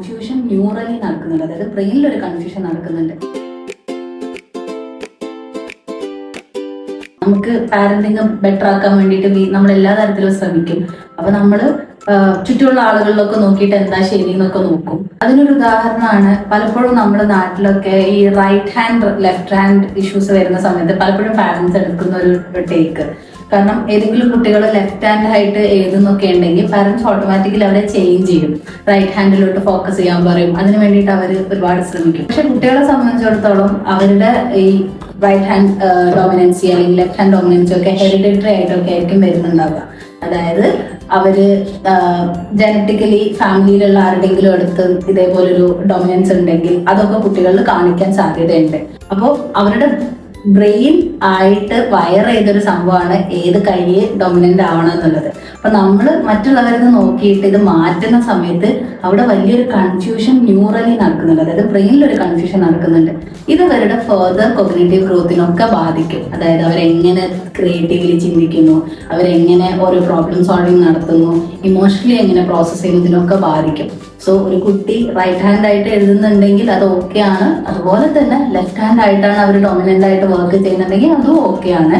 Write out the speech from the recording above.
Confusion ന്യൂറലി നടക്കുന്നുണ്ട്, അതായത് ബ്രെയിനിൽ ഒരു കൺഫ്യൂഷൻ നടക്കുന്നുണ്ട്. നമുക്ക് പാരന്റിങ് ബെറ്റർ ആക്കാൻ വേണ്ടിയിട്ട് നമ്മൾ എല്ലാ തരത്തിലും ശ്രമിക്കും. അപ്പൊ നമ്മള് ചുറ്റുമുള്ള ആളുകളിലൊക്കെ നോക്കിയിട്ട് എന്താ ശരി എന്നൊക്കെ നോക്കും. അതിനൊരു ഉദാഹരണമാണ് പലപ്പോഴും നമ്മുടെ നാട്ടിലൊക്കെ ഈ right hand left hand issues വരുന്ന സമയത്ത് പലപ്പോഴും പാരന്റ്സ് എടുക്കുന്ന ഒരു ടേക്ക്. കാരണം ഏതെങ്കിലും കുട്ടികൾ ലെഫ്റ്റ് ഹാൻഡ് ആയിട്ട് എഴുതുന്നൊക്കെ ഉണ്ടെങ്കിൽ പാരന്റ്സ് ഓട്ടോമാറ്റിക്കലി അവരെ ചേഞ്ച് ചെയ്യും, റൈറ്റ് ഹാൻഡിലോട്ട് ഫോക്കസ് ചെയ്യാൻ പറയും. അതിന് വേണ്ടിയിട്ട് അവർ ഒരുപാട് ശ്രമിക്കും. പക്ഷെ കുട്ടികളെ സംബന്ധിച്ചിടത്തോളം അവരുടെ ഈ റൈറ്റ് ഹാൻഡ് ഡോമിനൻസി അല്ലെങ്കിൽ ലെഫ്റ്റ് ഹാൻഡ് ഡോമിനൻസി ഒക്കെ ഹെറിഡിറ്ററി ആയിട്ടൊക്കെ ആയിരിക്കും വരുന്നുണ്ടാവുക. അതായത് അവര് ജനറ്റിക്കലി ഫാമിലിയിലുള്ള ആരുടെങ്കിലും അടുത്ത് ഇതേപോലൊരു ഡോമിനൻസ് ഉണ്ടെങ്കിൽ അതൊക്കെ കുട്ടികളിൽ കാണിക്കാൻ സാധ്യതയുണ്ട്. അപ്പോൾ അവരുടെ ബ്രെയിൻ ആയിട്ട് വയർ ചെയ്തൊരു സംഭവമാണ് ഏത് കൈയെ ഡൊമിനന്റ് ആവണം എന്നുള്ളത്. അപ്പൊ നമ്മൾ മറ്റുള്ളവരിൽ നിന്ന് നോക്കിയിട്ട് ഇത് മാറ്റുന്ന സമയത്ത് അവിടെ വലിയൊരു കൺഫ്യൂഷൻ ന്യൂറലി നടക്കുന്നുണ്ട്, അതായത് ബ്രെയിനിൽ ഒരു കൺഫ്യൂഷൻ നടക്കുന്നുണ്ട്. ഇത് അവരുടെ ഫെർദർ കൊഗ്നിറ്റീവ് ഗ്രോത്തിനൊക്കെ ബാധിക്കും. അതായത് അവരെങ്ങനെ ക്രിയേറ്റീവ്ലി ചിന്തിക്കുന്നു, അവരെങ്ങനെ ഓരോ പ്രോബ്ലം സോൾവിങ് നടത്തുന്നു, ഇമോഷണലി എങ്ങനെ പ്രോസസ് ചെയ്യുന്നതിനൊക്കെ ബാധിക്കും. സോ ഒരു കുട്ടി റൈറ്റ് ഹാൻഡ് ആയിട്ട് എഴുതുന്നുണ്ടെങ്കിൽ അത് ഓക്കെ ആണ്. അതുപോലെ തന്നെ ലെഫ്റ്റ് ഹാൻഡ് ആയിട്ടാണ് അവർ ഡൊമിനന്റ് ആയിട്ട് വർക്ക് ചെയ്യുന്നുണ്ടെങ്കിൽ അതും ഓക്കെ ആണ്.